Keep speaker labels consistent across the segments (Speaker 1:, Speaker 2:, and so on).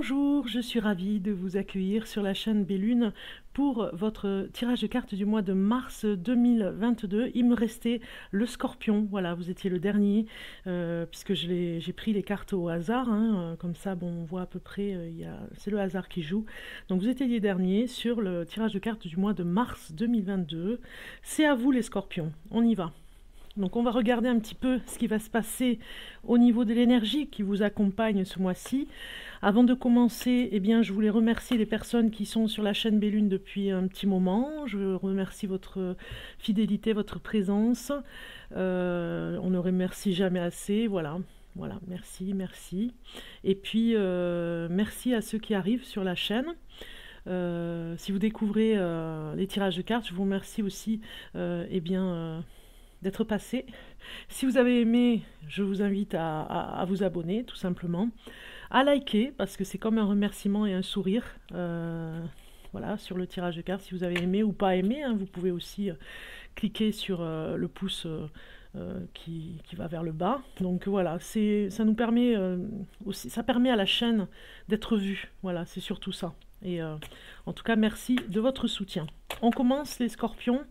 Speaker 1: Bonjour, je suis ravie de vous accueillir sur la chaîne Bellune pour votre tirage de cartes du mois de mars 2022. Il me restait le Scorpion, voilà, vous étiez le dernier, puisque j'ai pris les cartes au hasard, hein, comme ça bon, on voit à peu près, c'est le hasard qui joue. Donc vous étiez les derniers sur le tirage de cartes du mois de mars 2022. C'est à vous les Scorpions, on y va. Donc on va regarder un petit peu ce qui va se passer au niveau de l'énergie qui vous accompagne ce mois-ci. Avant de commencer, eh bien, je voulais remercier les personnes qui sont sur la chaîne Bellune depuis un petit moment. Je remercie votre fidélité, votre présence. On ne remercie jamais assez. Voilà, merci, merci. Et puis, merci à ceux qui arrivent sur la chaîne. Si vous découvrez les tirages de cartes, je vous remercie aussi d'être passé. Si vous avez aimé, je vous invite à vous abonner, tout simplement. À liker, parce que c'est comme un remerciement et un sourire. Voilà, sur le tirage de cartes, si vous avez aimé ou pas aimé, hein, vous pouvez aussi cliquer sur le pouce qui va vers le bas. Donc voilà, ça nous permet aussi, ça permet à la chaîne d'être vue. Voilà, c'est surtout ça. Et en tout cas, merci de votre soutien. On commence les Scorpions.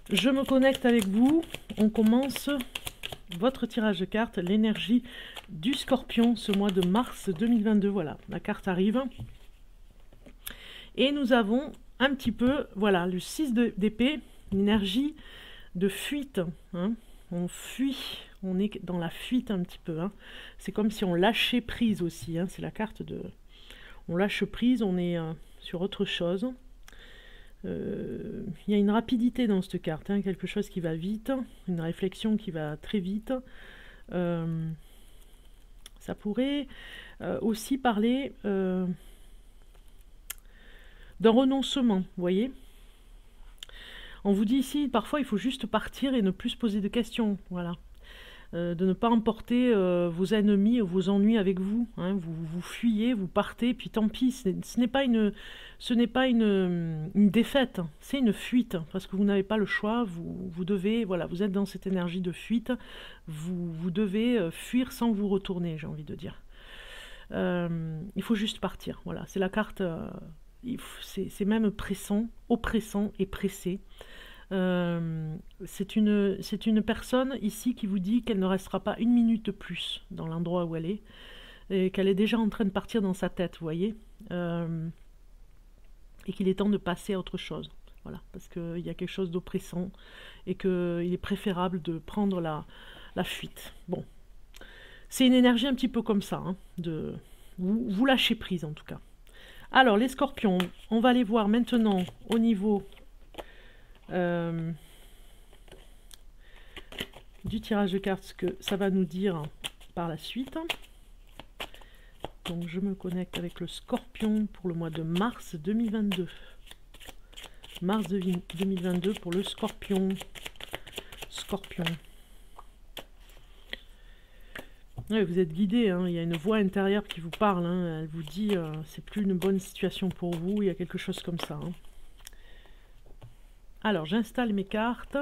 Speaker 1: Je me connecte avec vous. On commence votre tirage de cartes, l'énergie du Scorpion ce mois de mars 2022. Voilà, la carte arrive. Et nous avons un petit peu, voilà, le 6 d'épée, l'énergie de fuite. Hein. On fuit, on est dans la fuite un petit peu. Hein. C'est comme si on lâchait prise aussi. Hein. C'est la carte de... On lâche prise, on est sur autre chose. Il y a une rapidité dans cette carte, hein, quelque chose qui va vite, une réflexion qui va très vite. Ça pourrait aussi parler d'un renoncement, vous voyez. On vous dit ici, parfois il faut juste partir et ne plus se poser de questions, voilà. De ne pas emporter vos ennemis ou vos ennuis avec vous. Hein. Vous fuyez, vous partez, puis tant pis. Ce n'est pas une défaite, c'est une fuite, parce que vous n'avez pas le choix. Vous devez, voilà, vous êtes dans cette énergie de fuite. Vous devez fuir sans vous retourner, j'ai envie de dire. Il faut juste partir. Voilà, c'est la carte. C'est même pressant, oppressant et pressé. C'est une personne ici qui vous dit qu'elle ne restera pas une minute de plus dans l'endroit où elle est et qu'elle est déjà en train de partir dans sa tête, vous voyez, et qu'il est temps de passer à autre chose, voilà, parce qu'il y a quelque chose d'oppressant et qu'il est préférable de prendre la fuite. Bon, c'est une énergie un petit peu comme ça, hein, vous lâchez prise en tout cas. Alors les Scorpions, on va les voir maintenant au niveau du tirage de cartes, ce que ça va nous dire par la suite. Donc je me connecte avec le Scorpion pour le mois de mars 2022. Mars 2022 pour le Scorpion. Scorpion. Ouais, vous êtes guidé, hein, il y a une voix intérieure qui vous parle, hein, elle vous dit c'est plus une bonne situation pour vous, il y a quelque chose comme ça. Hein. Alors, j'installe mes cartes.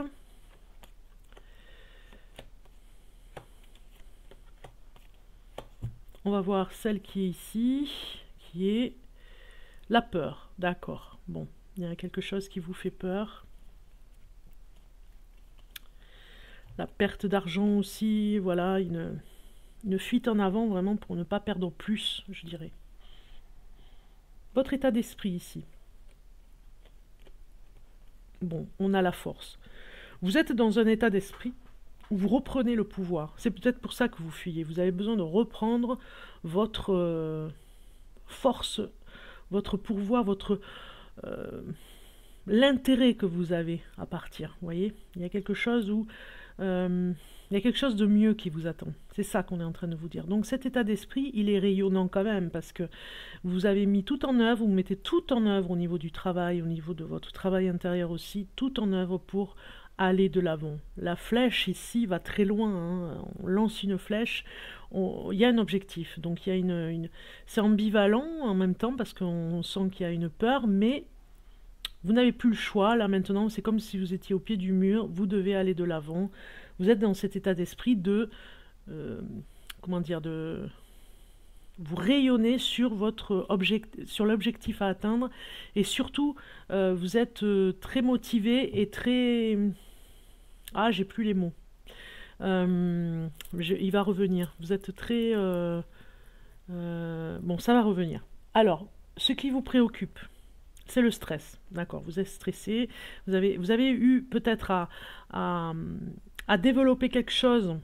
Speaker 1: On va voir celle qui est ici, qui est la peur. D'accord. Bon, il y a quelque chose qui vous fait peur. La perte d'argent aussi, voilà, une fuite en avant vraiment pour ne pas perdre plus, je dirais. Votre état d'esprit ici. Bon, on a la force. Vous êtes dans un état d'esprit où vous reprenez le pouvoir. C'est peut-être pour ça que vous fuyez. Vous avez besoin de reprendre votre force, votre pouvoir, l'intérêt que vous avez à partir. Vous voyez, il y a quelque chose où il y a quelque chose de mieux qui vous attend. C'est ça qu'on est en train de vous dire. Donc cet état d'esprit, il est rayonnant quand même, parce que vous avez mis tout en œuvre, vous mettez tout en œuvre au niveau du travail, au niveau de votre travail intérieur aussi, tout en œuvre pour aller de l'avant. La flèche ici va très loin, hein. On lance une flèche, il y a un objectif. Donc il y a c'est ambivalent en même temps, parce qu'on sent qu'il y a une peur, mais vous n'avez plus le choix. Là maintenant, c'est comme si vous étiez au pied du mur, vous devez aller de l'avant. Vous êtes dans cet état d'esprit de... comment dire, vous rayonnez sur sur l'objectif à atteindre, et surtout, vous êtes très motivé et très... Ah, j'ai plus les mots. Il va revenir. Vous êtes très... bon, ça va revenir. Alors, ce qui vous préoccupe, c'est le stress. D'accord, vous êtes stressé. Vous avez eu peut-être à développer quelque chose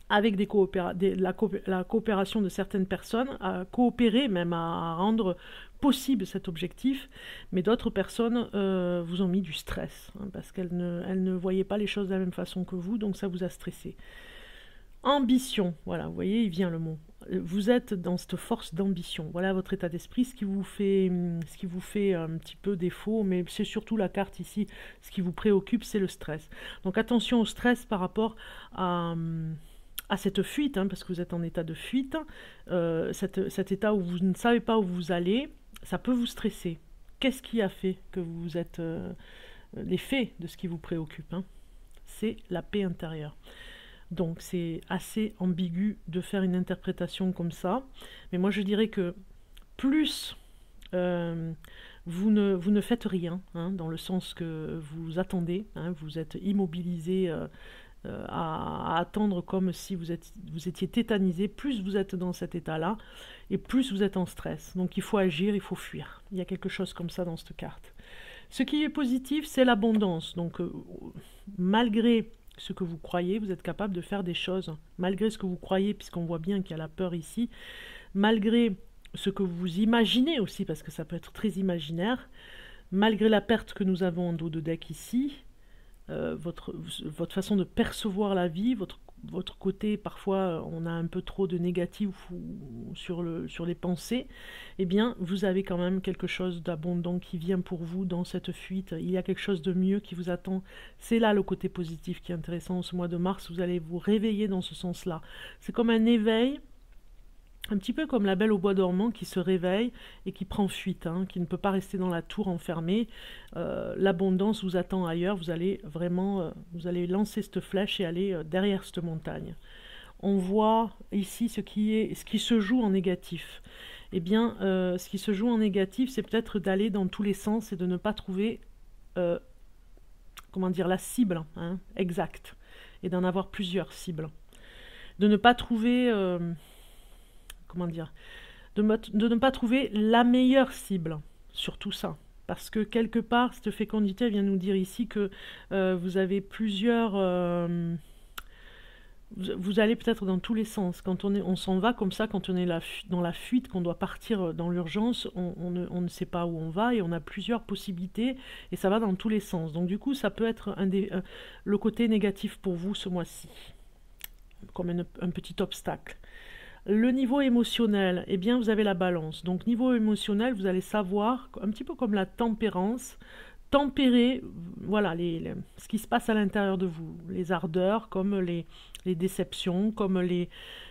Speaker 1: avec la coopération de certaines personnes, à coopérer, même à rendre possible cet objectif, mais d'autres personnes vous ont mis du stress, hein, parce qu'elles ne voyaient pas les choses de la même façon que vous, donc ça vous a stressé. Ambition, voilà, vous voyez, il vient le mot. Vous êtes dans cette force d'ambition. Voilà votre état d'esprit, ce qui vous fait un petit peu défaut, mais c'est surtout la carte ici. Ce qui vous préoccupe, c'est le stress. Donc attention au stress par rapport à cette fuite, hein, parce que vous êtes en état de fuite. Cet état où vous ne savez pas où vous allez, ça peut vous stresser. Qu'est-ce qui a fait que vous êtes... l'effet de ce qui vous préoccupe, hein, c'est la paix intérieure. Donc c'est assez ambigu de faire une interprétation comme ça, mais moi je dirais que plus vous ne faites rien, hein, dans le sens que vous attendez, hein, vous êtes immobilisé à attendre comme si vous étiez tétanisé, plus vous êtes dans cet état-là, et plus vous êtes en stress. Donc il faut agir, il faut fuir. Il y a quelque chose comme ça dans cette carte. Ce qui est positif, c'est l'abondance. Donc malgré ce que vous croyez, vous êtes capable de faire des choses, malgré ce que vous croyez, puisqu'on voit bien qu'il y a la peur ici, malgré ce que vous imaginez aussi, parce que ça peut être très imaginaire, malgré la perte que nous avons en dos de deck ici, votre façon de percevoir la vie, votre côté, parfois on a un peu trop de négatif sur les pensées, eh bien vous avez quand même quelque chose d'abondant qui vient pour vous dans cette fuite. Il y a quelque chose de mieux qui vous attend. C'est là le côté positif qui est intéressant. Ce mois de mars, vous allez vous réveiller dans ce sens-là. C'est comme un éveil, un petit peu comme la Belle au bois dormant qui se réveille et qui prend fuite, hein, qui ne peut pas rester dans la tour enfermée. L'abondance vous attend ailleurs, vous allez lancer cette flèche et aller derrière cette montagne. On voit ici ce qui se joue en négatif. Eh bien, ce qui se joue en négatif, c'est peut-être d'aller dans tous les sens et de ne pas trouver la cible, hein, exacte, et d'en avoir plusieurs cibles. De ne pas trouver... de ne pas trouver la meilleure cible sur tout ça. Parce que quelque part, cette fécondité vient nous dire ici que vous avez plusieurs... vous allez peut-être dans tous les sens. Quand on s'en va comme ça, quand on est dans la fuite, qu'on doit partir dans l'urgence, on ne sait pas où on va et on a plusieurs possibilités et ça va dans tous les sens. Donc du coup, ça peut être le côté négatif pour vous ce mois-ci, comme un petit obstacle. Le niveau émotionnel, eh bien vous avez la balance. Donc niveau émotionnel, vous allez savoir, un petit peu comme la tempérance, tempérer voilà, ce qui se passe à l'intérieur de vous. Les ardeurs, comme les déceptions, comme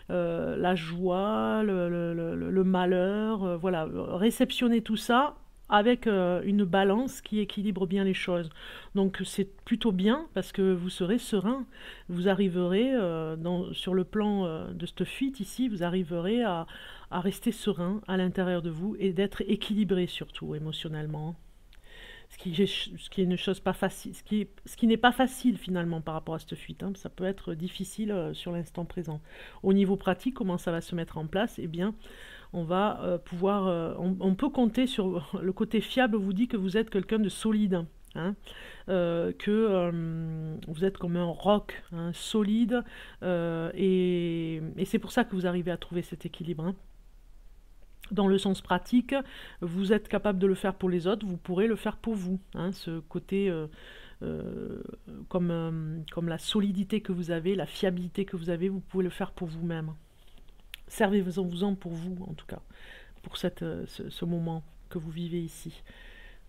Speaker 1: la joie, le malheur. Voilà, réceptionner tout ça avec une balance qui équilibre bien les choses. Donc c'est plutôt bien parce que vous serez serein. Vous arriverez, sur le plan de cette fuite ici, vous arriverez à rester serein à l'intérieur de vous et d'être équilibré surtout émotionnellement. Ce qui est une chose pas facile, ce qui n'est pas facile finalement par rapport à cette fuite, hein. Ça peut être difficile sur l'instant présent. Au niveau pratique, comment ça va se mettre en place? Eh bien, on va on peut compter sur le côté fiable. Vous dit que vous êtes quelqu'un de solide, hein, que vous êtes comme un roc, hein, solide, et c'est pour ça que vous arrivez à trouver cet équilibre, hein. Dans le sens pratique, vous êtes capable de le faire pour les autres, vous pourrez le faire pour vous, hein, ce côté comme la solidité que vous avez, la fiabilité que vous avez, vous pouvez le faire pour vous-même. Servez-vous-en pour vous, en tout cas, pour ce moment que vous vivez ici,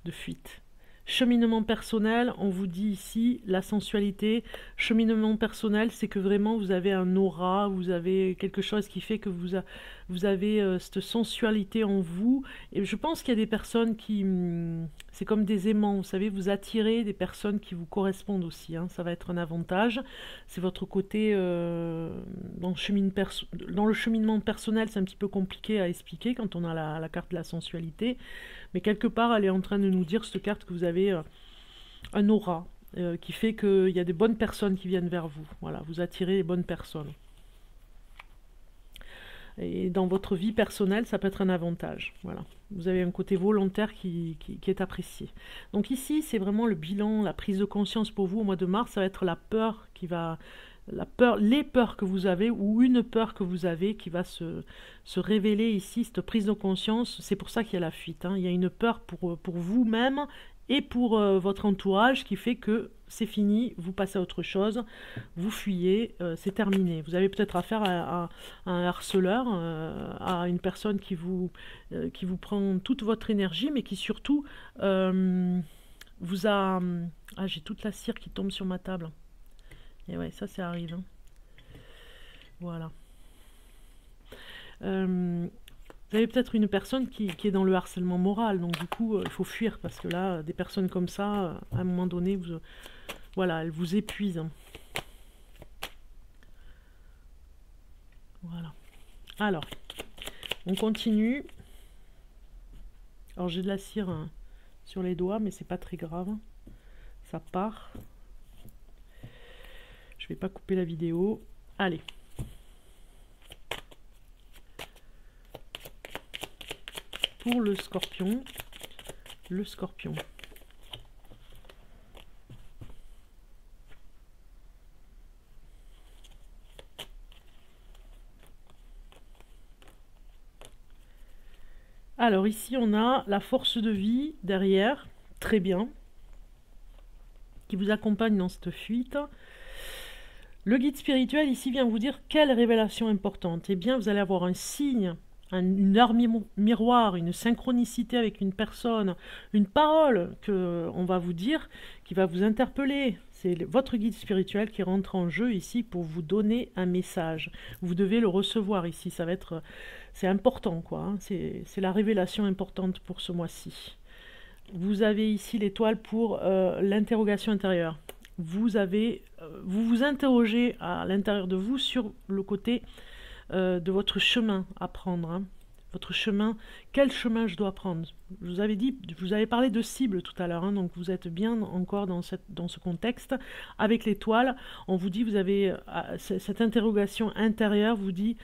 Speaker 1: de fuite. Cheminement personnel, on vous dit ici la sensualité. Cheminement personnel, c'est que vraiment vous avez un aura, vous avez quelque chose qui fait que vous avez cette sensualité en vous. Et je pense qu'il y a des personnes qui C'est comme des aimants, vous savez, vous attirez des personnes qui vous correspondent aussi, hein, ça va être un avantage. C'est votre côté, dans le cheminement personnel, c'est un petit peu compliqué à expliquer quand on a la carte de la sensualité. Mais quelque part, elle est en train de nous dire, cette carte, que vous avez un aura qui fait qu'il y a des bonnes personnes qui viennent vers vous. Voilà, vous attirez les bonnes personnes. Et dans votre vie personnelle, ça peut être un avantage. Voilà. Vous avez un côté volontaire qui est apprécié. Donc ici, c'est vraiment le bilan, la prise de conscience pour vous au mois de mars. Ça va être la peur qui va... les peurs que vous avez ou une peur que vous avez qui va se révéler ici, cette prise de conscience. C'est pour ça qu'il y a la fuite, hein. Il y a une peur pour vous-même et pour votre entourage qui fait que c'est fini, vous passez à autre chose, vous fuyez, c'est terminé. Vous avez peut-être affaire à un harceleur, à une personne qui vous prend toute votre énergie, mais qui surtout vous a... Ah, j'ai toute la cire qui tombe sur ma table. Et ouais, ça arrive, hein. Voilà. Vous avez peut-être une personne qui est dans le harcèlement moral, donc du coup, il faut fuir, parce que là, des personnes comme ça, à un moment donné, voilà, elles vous épuisent, hein. Voilà. Alors, on continue. Alors, j'ai de la cire sur les doigts, mais c'est pas très grave. Ça part. Je vais pas couper la vidéo. Allez. Pour le scorpion. Le scorpion. Alors ici, on a la force de vie derrière. Très bien. Qui vous accompagne dans cette fuite. Le guide spirituel ici vient vous dire quelle révélation importante. Eh bien, vous allez avoir un signe, une heure miroir, une synchronicité avec une personne, une parole qu'on va vous dire, qui va vous interpeller. C'est votre guide spirituel qui rentre en jeu ici pour vous donner un message. Vous devez le recevoir ici, ça va être... C'est important, quoi, hein. C'est la révélation importante pour ce mois-ci. Vous avez ici l'étoile pour l'interrogation intérieure. Vous vous interrogez à l'intérieur de vous sur le côté de votre chemin à prendre, hein. Votre chemin, quel chemin je dois prendre? Je vous avais dit, je vous avais parlé de cible tout à l'heure, hein, donc vous êtes bien encore dans ce contexte. Avec l'étoile, on vous dit, vous avez cette interrogation intérieure, vous dit,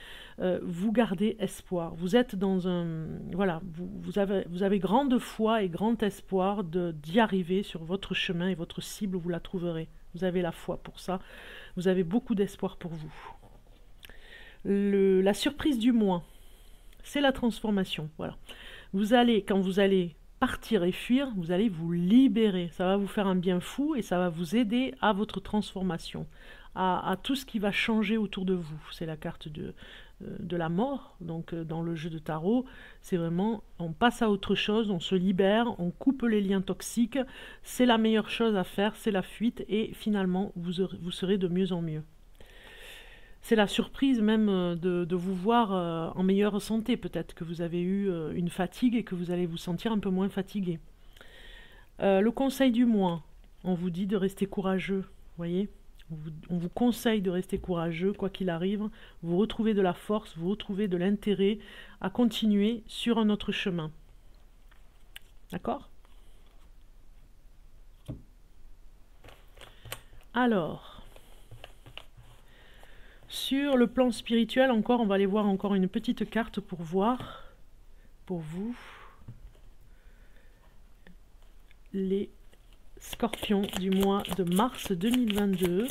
Speaker 1: vous gardez espoir. Vous êtes dans un... Voilà, vous avez grande foi et grand espoir d'y arriver sur votre chemin et votre cible, vous la trouverez. Vous avez la foi pour ça. Vous avez beaucoup d'espoir pour vous. La surprise du mois, c'est la transformation. Voilà. Quand vous allez partir et fuir, vous allez vous libérer. Ça va vous faire un bien fou et ça va vous aider à votre transformation, à tout ce qui va changer autour de vous. C'est la carte de la mort. Donc dans le jeu de tarot, c'est vraiment, on passe à autre chose, on se libère, on coupe les liens toxiques. C'est la meilleure chose à faire, c'est la fuite et finalement, vous serez de mieux en mieux. C'est la surprise même de vous voir en meilleure santé. Peut-être que vous avez eu une fatigue et que vous allez vous sentir un peu moins fatigué. Le conseil du mois, on vous dit de rester courageux. Vous voyez, on vous conseille de rester courageux, quoi qu'il arrive. Vous retrouvez de la force, vous retrouvez de l'intérêt à continuer sur un autre chemin. D'accord? Alors... Sur le plan spirituel, encore, on va aller voir encore une petite carte pour voir, pour vous, les scorpions du mois de mars 2022.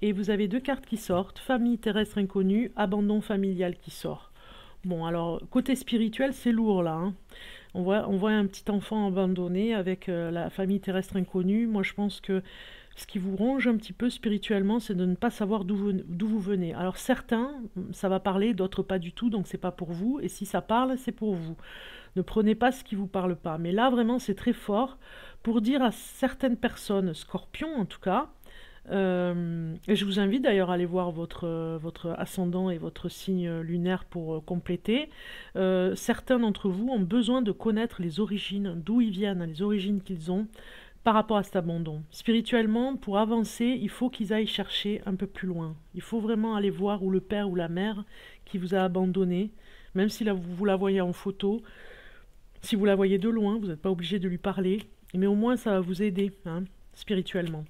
Speaker 1: Et vous avez deux cartes qui sortent, famille terrestre inconnue, abandon familial qui sort. Bon, alors, côté spirituel, c'est lourd là, hein. On voit un petit enfant abandonné avec la famille terrestre inconnue. Moi, je pense que ce qui vous ronge un petit peu spirituellement, c'est de ne pas savoir d'où vous venez. Alors certains, ça va parler, d'autres pas du tout, donc c'est pas pour vous. Et si ça parle, c'est pour vous. Ne prenez pas ce qui vous parle pas. Mais là, vraiment, c'est très fort pour dire à certaines personnes, scorpions en tout cas, Et je vous invite d'ailleurs à aller voir votre ascendant et votre signe lunaire pour compléter. Certains d'entre vous ont besoin de connaître les origines, d'où ils viennent, les origines qu'ils ont par rapport à cet abandon. Spirituellement, pour avancer, il faut qu'ils aillent chercher un peu plus loin. Il faut vraiment aller voir où le père ou la mère qui vous a abandonné, même si là, vous la voyez en photo, si vous la voyez de loin, vous n'êtes pas obligé de lui parler, mais au moins ça va vous aider, hein, spirituellement,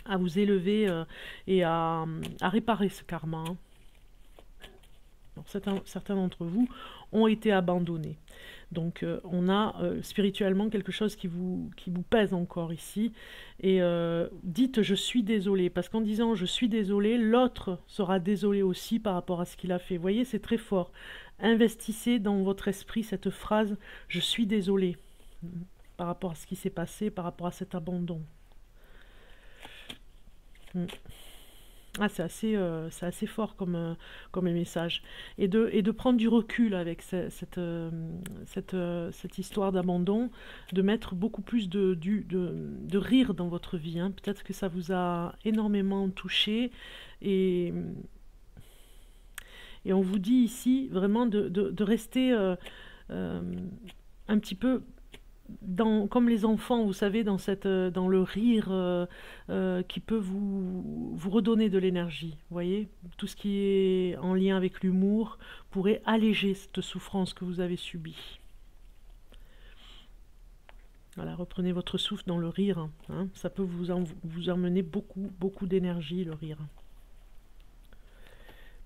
Speaker 1: à vous élever et à réparer ce karma, hein. Alors, certains d'entre vous ont été abandonnés. Donc on a spirituellement quelque chose qui vous pèse encore ici. Et dites je suis désolé, parce qu'en disant je suis désolé, l'autre sera désolé aussi par rapport à ce qu'il a fait. Vous voyez, c'est très fort. Investissez dans votre esprit cette phrase je suis désolé par rapport à ce qui s'est passé, par rapport à cet abandon. Ah, c'est assez fort comme message. Et de prendre du recul avec cette histoire d'abandon, de mettre beaucoup plus de rire dans votre vie, hein. Peut-être que ça vous a énormément touché. Et on vous dit ici vraiment de rester un petit peu comme les enfants, vous savez, dans le rire qui peut vous redonner de l'énergie. Vous voyez, tout ce qui est en lien avec l'humour pourrait alléger cette souffrance que vous avez subie. Voilà, reprenez votre souffle dans le rire, hein. Ça peut vous emmener beaucoup d'énergie, le rire,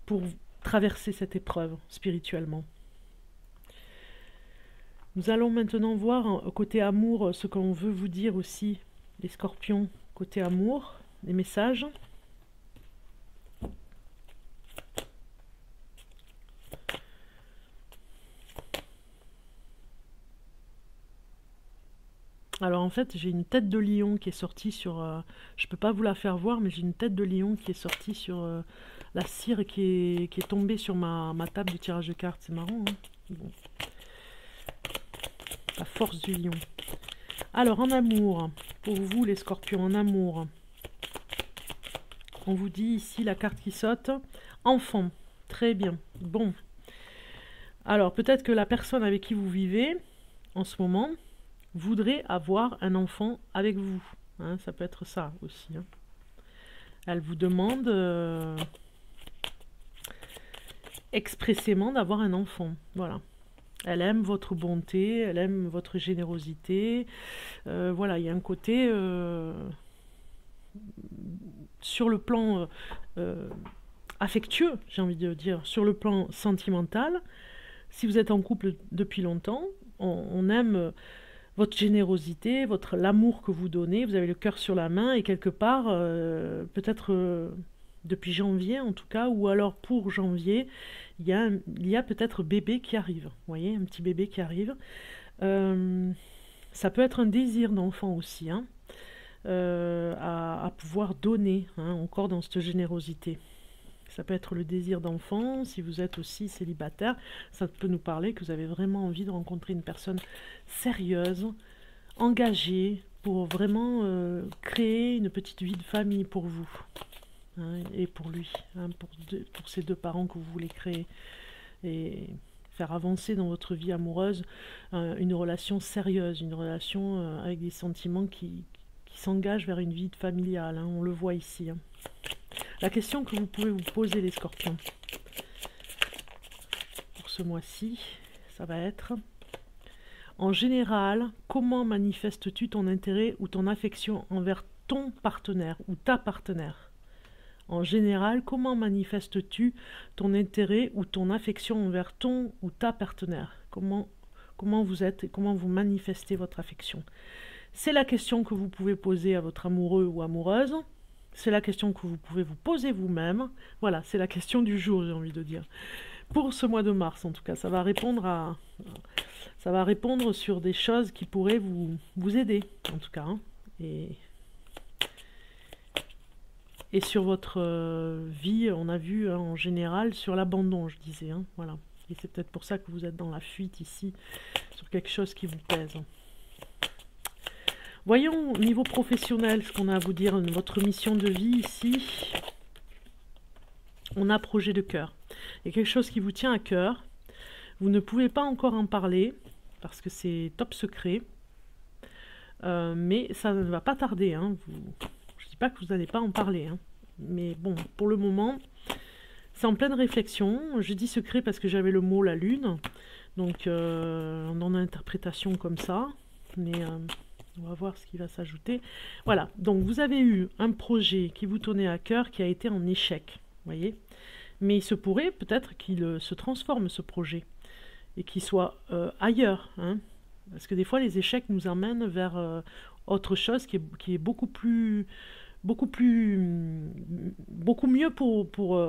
Speaker 1: pour traverser cette épreuve spirituellement. Nous allons maintenant voir côté amour ce qu'on veut vous dire aussi, les scorpions, côté amour, les messages. Alors en fait, j'ai une tête de lion qui est sortie sur... je peux pas vous la faire voir, mais j'ai une tête de lion qui est sortie sur la cire qui est tombée sur ma table de tirage de cartes. C'est marrant, hein. Bon. La force du lion. Alors, en amour, pour vous les scorpions, en amour, on vous dit ici la carte qui saute, enfant, très bien, bon. Alors, peut-être que la personne avec qui vous vivez, en ce moment, voudrait avoir un enfant avec vous, hein, ça peut être ça aussi, hein. Elle vous demande expressément d'avoir un enfant, voilà. Elle aime votre bonté, elle aime votre générosité. Voilà, il y a un côté sur le plan affectueux, j'ai envie de dire, sur le plan sentimental. Si vous êtes en couple depuis longtemps, on aime votre générosité, l'amour que vous donnez. Vous avez le cœur sur la main et quelque part, peut-être depuis janvier en tout cas, ou alors pour janvier, il y a peut-être bébé qui arrive. Vous voyez, un petit bébé qui arrive. Ça peut être un désir d'enfant aussi, hein, à pouvoir donner, hein, encore dans cette générosité. Ça peut être le désir d'enfant, si vous êtes aussi célibataire, ça peut nous parler que vous avez vraiment envie de rencontrer une personne sérieuse, engagée, pour vraiment créer une petite vie de famille pour vous, hein, et pour lui, hein, pour ces deux parents que vous voulez créer, et faire avancer dans votre vie amoureuse une relation sérieuse, une relation avec des sentiments qui s'engagent vers une vie familiale, hein, on le voit ici, hein. La question que vous pouvez vous poser, les scorpions, pour ce mois-ci, ça va être: en général, comment manifestes-tu ton intérêt ou ton affection envers ton partenaire ou ta partenaire? En général, comment manifestes-tu ton intérêt ou ton affection envers ton ou ta partenaire? Comment vous êtes et comment vous manifestez votre affection? C'est la question que vous pouvez poser à votre amoureux ou amoureuse. C'est la question que vous pouvez vous poser vous-même. Voilà, c'est la question du jour, j'ai envie de dire. Pour ce mois de mars, en tout cas, ça va répondre sur des choses qui pourraient vous aider, en tout cas, hein. Et sur votre vie, on a vu, hein, en général, sur l'abandon, je disais, hein, voilà. Et c'est peut-être pour ça que vous êtes dans la fuite ici, sur quelque chose qui vous pèse. Voyons au niveau professionnel ce qu'on a à vous dire. Votre mission de vie ici, on a projet de cœur. Il y a quelque chose qui vous tient à cœur. Vous ne pouvez pas encore en parler parce que c'est top secret. Mais ça ne va pas tarder. Hein. Je ne dis pas que vous n'allez pas en parler. Hein. Mais bon, pour le moment, c'est en pleine réflexion. Je dis secret parce que j'avais le mot la lune. Donc, on en a interprétation comme ça. Mais on va voir ce qui va s'ajouter. Voilà. Donc, vous avez eu un projet qui vous tenait à cœur qui a été en échec. Voyez. Mais il se pourrait peut-être qu'il se transforme, ce projet. Et qu'il soit ailleurs. Hein. Parce que des fois, les échecs nous emmènent vers autre chose qui est beaucoup mieux pour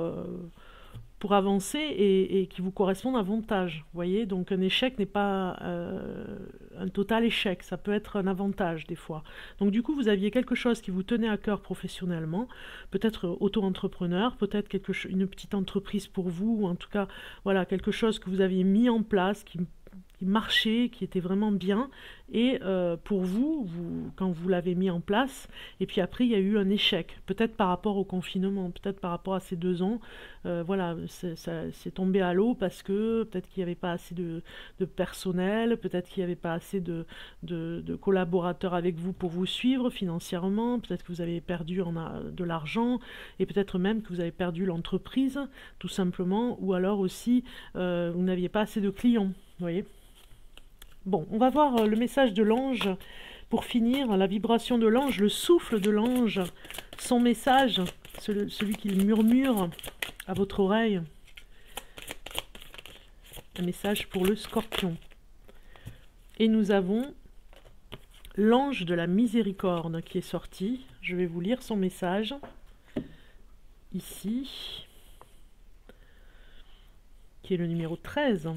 Speaker 1: avancer et qui vous correspond davantage. Vous voyez, donc un échec n'est pas un total échec, ça peut être un avantage des fois. Donc du coup, vous aviez quelque chose qui vous tenait à cœur professionnellement, peut-être auto-entrepreneur, peut-être une petite entreprise pour vous, ou en tout cas, voilà, quelque chose que vous aviez mis en place, qui marchait, qui était vraiment bien, et pour vous, quand vous l'avez mis en place, et puis après il y a eu un échec, peut-être par rapport au confinement, peut-être par rapport à ces 2 ans, voilà, c'est tombé à l'eau parce que peut-être qu'il n'y avait pas assez de personnel, peut-être qu'il n'y avait pas assez de collaborateurs avec vous pour vous suivre financièrement, peut-être que vous avez perdu de l'argent, et peut-être même que vous avez perdu l'entreprise, tout simplement, ou alors aussi vous n'aviez pas assez de clients, vous voyez. Bon, on va voir le message de l'ange pour finir, la vibration de l'ange, le souffle de l'ange, son message, celui qu'il murmure à votre oreille. Un message pour le Scorpion. Et nous avons l'ange de la miséricorde qui est sorti. Je vais vous lire son message ici, qui est le numéro 13.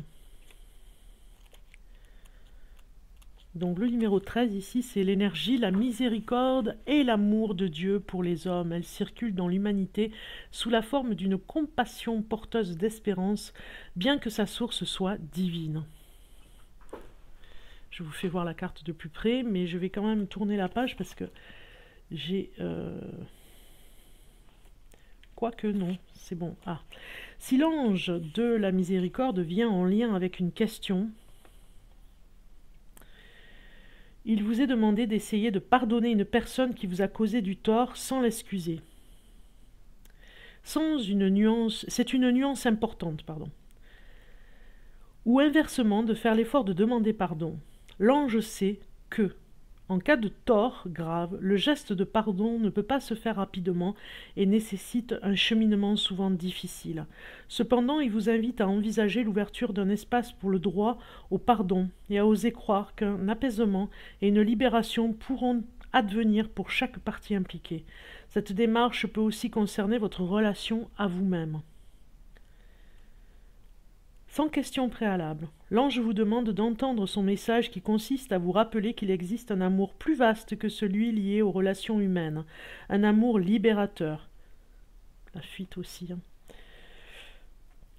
Speaker 1: Donc le numéro 13 ici, c'est l'énergie, la miséricorde et l'amour de Dieu pour les hommes. Elle circule dans l'humanité sous la forme d'une compassion porteuse d'espérance, bien que sa source soit divine. Je vous fais voir la carte de plus près, mais je vais quand même tourner la page parce que j'ai... Quoique non, c'est bon. Ah. Si l'ange de la miséricorde vient en lien avec une question... Il vous est demandé d'essayer de pardonner une personne qui vous a causé du tort sans l'excuser. C'est une nuance importante, pardon. Ou inversement, de faire l'effort de demander pardon. L'ange sait que, en cas de tort grave, le geste de pardon ne peut pas se faire rapidement et nécessite un cheminement souvent difficile. Cependant, il vous invite à envisager l'ouverture d'un espace pour le droit au pardon et à oser croire qu'un apaisement et une libération pourront advenir pour chaque partie impliquée. Cette démarche peut aussi concerner votre relation à vous-même. Sans question préalable, l'ange vous demande d'entendre son message qui consiste à vous rappeler qu'il existe un amour plus vaste que celui lié aux relations humaines, un amour libérateur. La fuite aussi.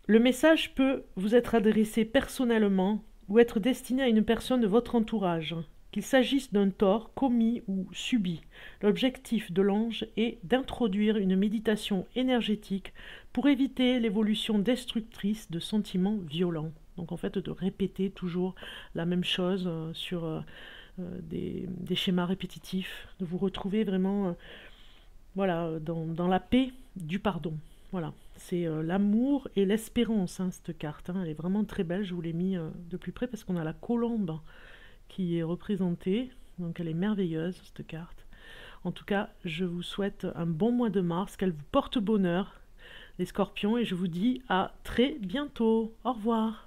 Speaker 1: Le message peut vous être adressé personnellement ou être destiné à une personne de votre entourage, qu'il s'agisse d'un tort commis ou subi. L'objectif de l'ange est d'introduire une méditation énergétique pour éviter l'évolution destructrice de sentiments violents. Donc en fait de répéter toujours la même chose sur des schémas répétitifs, de vous retrouver vraiment voilà, dans la paix du pardon. Voilà, c'est l'amour et l'espérance, hein, cette carte. Hein, elle est vraiment très belle, je vous l'ai mis de plus près parce qu'on a la colombe qui est représentée. Donc elle est merveilleuse, cette carte. En tout cas, je vous souhaite un bon mois de mars, qu'elle vous porte bonheur, les scorpions, et je vous dis à très bientôt. Au revoir.